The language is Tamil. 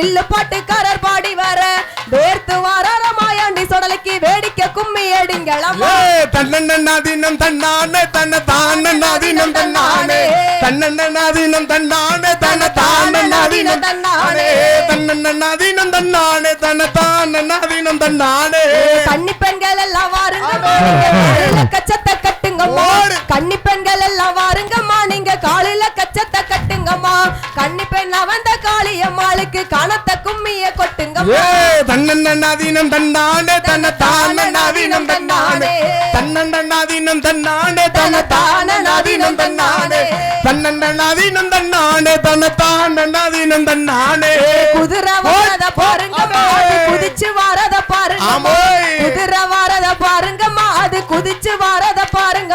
வில்லு பாட்டுக்காரர் பாடி வர வேர்த்து வார மாயாண்டி சொடலைக்கு வேடிக்கை கும்மி அடிங்களம்மா தன்னன்னாதீனம் தன்னானே தன்ன தானன்னாதீனம் தன்னானே தன்னன்னாதீனம் தன்னானே தன்ன தானன்னாதீனம் தன்னானே தன்னன்னாதீனம் தன்னானே தன்ன தானன்னாதீனம் தன்னானே கன்னி பெண்கள் எல்லாம் வாருங்க கச்சத்தை கட்டுங்கம்மா கன்னி பெண்கள் எல்லாம் வாருங்கம்மா நீங்க காலில கச்சத்தை கட்டுங்கம்மா கன்னி பெண் வந்த காளியம்மாளுக்கு கணத்த கும்மிய கொட்டுங்கம்மா தன்னன்னாதீனம் தன்னானே தன்ன தானன்னாதீனம் தன்னானே தன்னன்னாதீனம் தன்னானே தன்ன தானன்னாதீனம் தன்னானே தன்னன்னாதீனம் தன்னானே தன்ன தானன்னாதீனம் தன்னானே குதிரை வாரத பாருங்கம்மா அது குதிச்சு வாரத பாருங்க குதிரை வாரத பாருங்கம்மா அது குதிச்சு வாரத பாருங்க